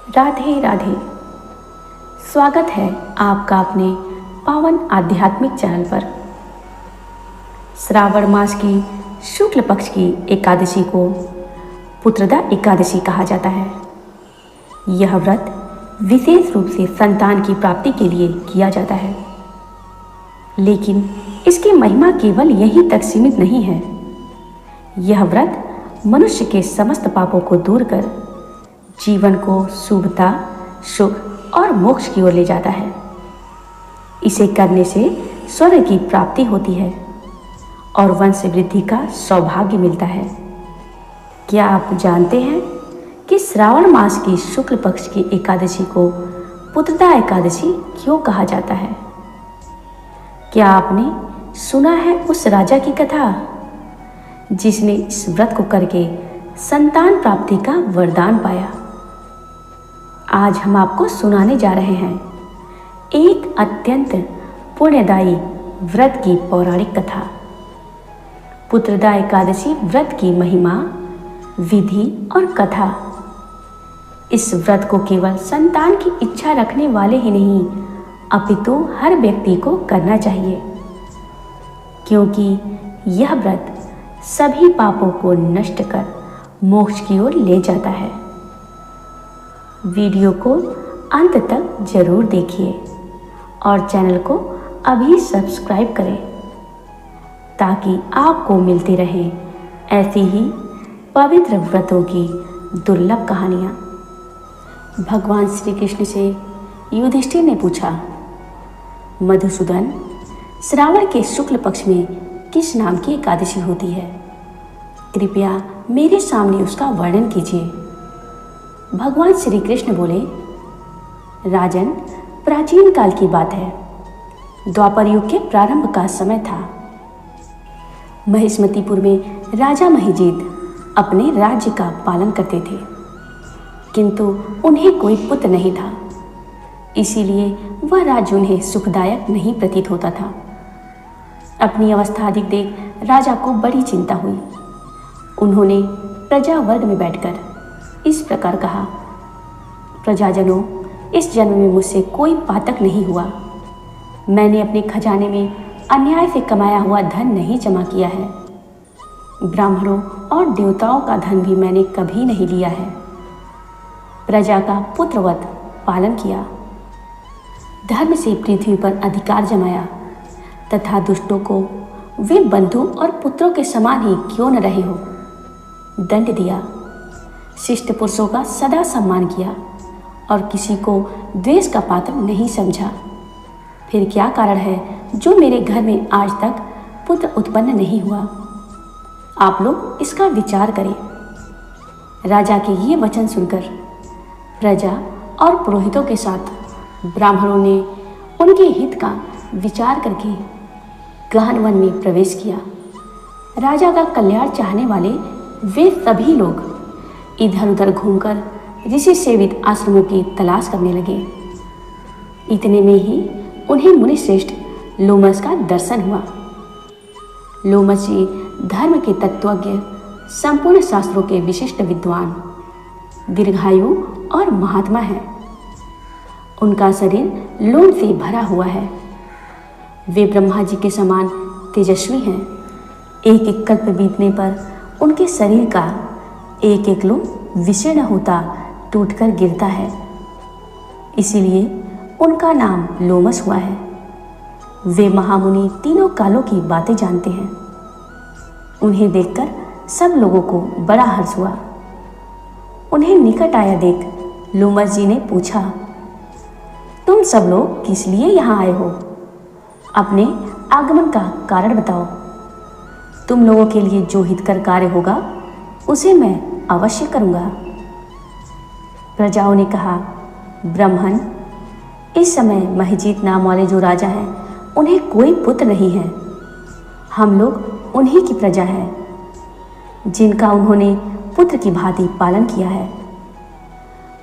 राधे राधे। स्वागत है आपका अपने पावन आध्यात्मिक चैनल पर। श्रावण मास की शुक्ल पक्ष की एकादशी को पुत्रदा एकादशी कहा जाता है। यह व्रत विशेष रूप से संतान की प्राप्ति के लिए किया जाता है, लेकिन इसकी महिमा केवल यहीं तक सीमित नहीं है। यह व्रत मनुष्य के समस्त पापों को दूर कर जीवन को शुभता, सुख और मोक्ष की ओर ले जाता है। इसे करने से स्वर्ग की प्राप्ति होती है और वंश वृद्धि का सौभाग्य मिलता है। क्या आप जानते हैं कि श्रावण मास की शुक्ल पक्ष की एकादशी को पुत्रदा एकादशी क्यों कहा जाता है? क्या आपने सुना है उस राजा की कथा जिसने इस व्रत को करके संतान प्राप्ति का वरदान पाया? आज हम आपको सुनाने जा रहे हैं एक अत्यंत पुण्यदायी व्रत की पौराणिक कथा। पुत्रदा एकादशी व्रत की महिमा, विधि और कथा। इस व्रत को केवल संतान की इच्छा रखने वाले ही नहीं, अपितु हर व्यक्ति को करना चाहिए, क्योंकि यह व्रत सभी पापों को नष्ट कर मोक्ष की ओर ले जाता है। वीडियो को अंत तक जरूर देखिए और चैनल को अभी सब्सक्राइब करें ताकि आपको मिलती रहे ऐसी ही पवित्र व्रतों की दुर्लभ कहानियाँ। भगवान श्री कृष्ण से युधिष्ठिर ने पूछा, मधुसूदन, श्रावण के शुक्ल पक्ष में किस नाम की एकादशी होती है? कृपया मेरे सामने उसका वर्णन कीजिए। भगवान श्री कृष्ण बोले, राजन, प्राचीन काल की बात है। द्वापर युग के प्रारंभ का समय था। महिष्मतीपुर में राजा महिजीत अपने राज्य का पालन करते थे, किंतु उन्हें कोई पुत्र नहीं था। इसीलिए वह राज्य उन्हें सुखदायक नहीं प्रतीत होता था। अपनी अवस्था अधिक देख राजा को बड़ी चिंता हुई। उन्होंने प्रजा वर्ग में बैठकर इस प्रकार कहा, प्रजाजनों, इस जन्म में मुझसे कोई पातक नहीं हुआ। मैंने अपने खजाने में अन्याय से कमाया हुआ धन नहीं जमा किया है। ब्राह्मणों और देवताओं का धन भी मैंने कभी नहीं लिया है। प्रजा का पुत्रवत पालन किया, धर्म से पृथ्वी पर अधिकार जमाया तथा दुष्टों को वे बंधु और पुत्रों के समान ही क्यों न रहे हो दंड दिया। शिष्ट पुरुषों का सदा सम्मान किया और किसी को द्वेष का पात्र नहीं समझा। फिर क्या कारण है जो मेरे घर में आज तक पुत्र उत्पन्न नहीं हुआ? आप लोग इसका विचार करें। राजा के ये वचन सुनकर प्रजा और पुरोहितों के साथ ब्राह्मणों ने उनके हित का विचार करके गहन वन में प्रवेश किया। राजा का कल्याण चाहने वाले वे सभी लोग इधर उधर घूमकर ऋषि सेवित आश्रमों की तलाश करने लगे। इतने में ही उन्हें मुनिश्रेष्ठ लोमस का दर्शन हुआ। लोमस जी धर्म के तत्वज्ञ, संपूर्ण शास्त्रों के विशिष्ट विद्वान, दीर्घायु और महात्मा हैं। उनका शरीर लोम से भरा हुआ है। वे ब्रह्मा जी के समान तेजस्वी हैं। एक एक कल्प बीतने पर उनके शरीर का एक एक लोम विशीर्ण होता टूटकर गिरता है। इसीलिए उनका नाम लोमस हुआ है। वे महामुनि तीनों कालों की बातें जानते हैं। उन्हें देखकर सब लोगों को बड़ा हर्ष हुआ। उन्हें निकट आया देख लोमस जी ने पूछा, तुम सब लोग किस लिए यहाँ आए हो? अपने आगमन का कारण बताओ। तुम लोगों के लिए जो हितकर कार्य होगा उसे मैं अवश्य करूँगा। प्रजाओं ने कहा, ब्राह्मण, इस समय महिजीत नाम वाले जो राजा हैं उन्हें कोई पुत्र नहीं है। हम लोग उन्हीं की प्रजा हैं जिनका उन्होंने पुत्र की भांति पालन किया है।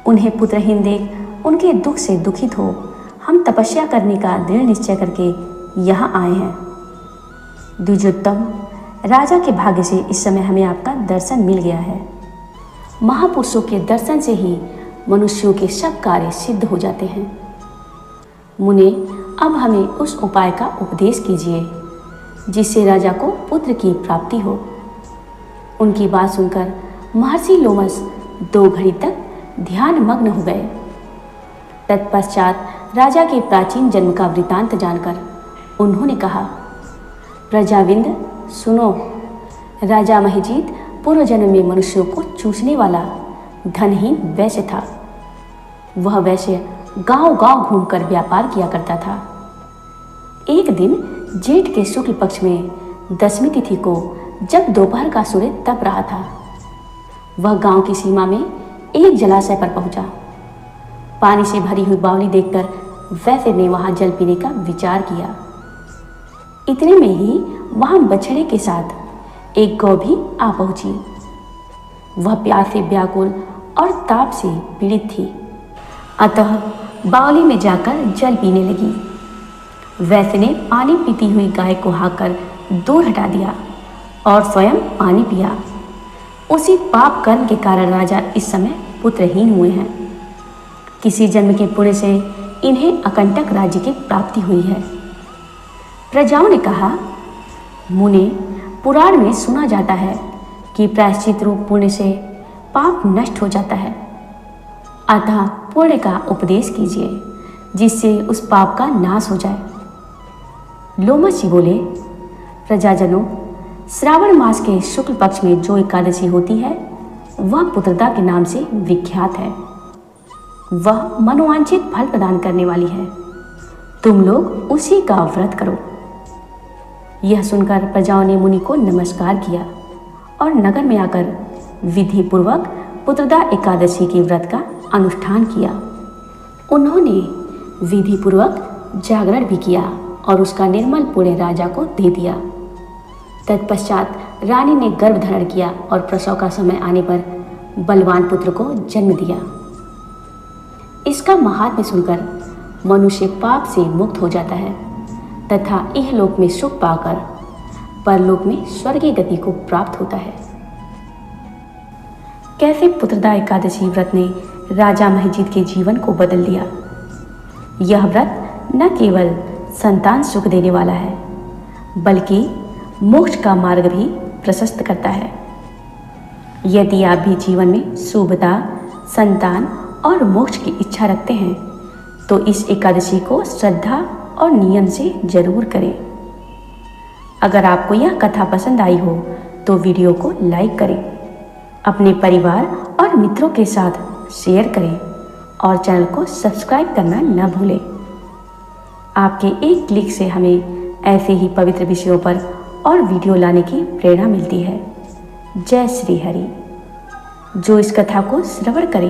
उन्हें पुत्रहीन देख उनके दुख से दुखित हो हम तपस्या करने का दृढ़ निश्चय करके यहाँ आए हैं। द्विजोत्तम, राजा के भाग्य से इस समय हमें आपका दर्शन मिल गया है। महापुरुषों के दर्शन से ही मनुष्यों के सब कार्य सिद्ध हो जाते हैं। मुने, अब हमें उस उपाय का उपदेश कीजिए जिससे राजा को पुत्र की प्राप्ति हो। उनकी बात सुनकर महर्षि लोमस 2 घड़ी तक ध्यान मग्न हो गए। तत्पश्चात राजा के प्राचीन जन्म का वृतांत जानकर उन्होंने कहा, प्रजाविंद सुनो, राजा महिजीत पूर्व जन्म में मनुष्यों को चूसने वाला धनहीन वैश्य था। वह वैश्य गांव-गांव घूमकर व्यापार किया करता था। एक दिन जेठ के शुक्ल पक्ष में 10वीं तिथि को जब दोपहर का सूर्य तप रहा था, वह गांव की सीमा में एक जलाशय पर पहुंचा। पानी से भरी हुई बावली देखकर वैश्य ने वहां जल पीने का विचार किया। इतने में ही वहां बछड़े के साथ एक गौ भी आ पहुंची। वह प्यास से व्याकुल और ताप से पीड़ित थी, अतः बावली में जाकर जल पीने लगी। वैश्य ने पानी पीती हुई गाय को हाँककर दूर हटा दिया और स्वयं पानी पिया। उसी पाप कर्म के कारण राजा इस समय पुत्रहीन हुए हैं। किसी जन्म के पुण्य से इन्हें अकंटक राज्य की प्राप्ति हुई है। प्रजाओं ने कहा, मुने, पुराण में सुना जाता है कि प्रायश्चित रूप पुण्य से पाप नष्ट हो जाता है, अतः पुण्य का उपदेश कीजिए जिससे उस पाप का नाश हो जाए। लोमस जी बोले, प्रजाजनों, श्रावण मास के शुक्ल पक्ष में जो एकादशी होती है वह पुत्रदा के नाम से विख्यात है। वह मनोवांछित फल प्रदान करने वाली है। तुम लोग उसी का व्रत करो। यह सुनकर प्रजाओं ने मुनि को नमस्कार किया और नगर में आकर विधि पूर्वक पुत्रदा एकादशी के व्रत का अनुष्ठान किया। उन्होंने विधि पूर्वक जागरण भी किया और उसका निर्मल पुण्य राजा को दे दिया। तत्पश्चात रानी ने गर्भ धारण किया और प्रसव का समय आने पर बलवान पुत्र को जन्म दिया। इसका महात्म्य सुनकर मनुष्य पाप से मुक्त हो जाता है तथा इहलोक में सुख पाकर परलोक में स्वर्गीय गति को प्राप्त होता है। कैसे पुत्रदा एकादशी व्रत ने राजा महिजीत के जीवन को बदल दिया। यह व्रत न केवल संतान सुख देने वाला है बल्कि मोक्ष का मार्ग भी प्रशस्त करता है। यदि आप भी जीवन में शुभता, संतान और मोक्ष की इच्छा रखते हैं तो इस एकादशी को श्रद्धा और नियम से जरूर करें। अगर आपको यह कथा पसंद आई हो तो वीडियो को लाइक करें, अपने परिवार और मित्रों के साथ शेयर करें और चैनल को सब्सक्राइब करना न भूलें। आपके एक क्लिक से हमें ऐसे ही पवित्र विषयों पर और वीडियो लाने की प्रेरणा मिलती है। जय श्री हरि। जो इस कथा को श्रवण करे,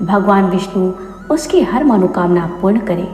भगवान विष्णु उसकी हर मनोकामना पूर्ण करे।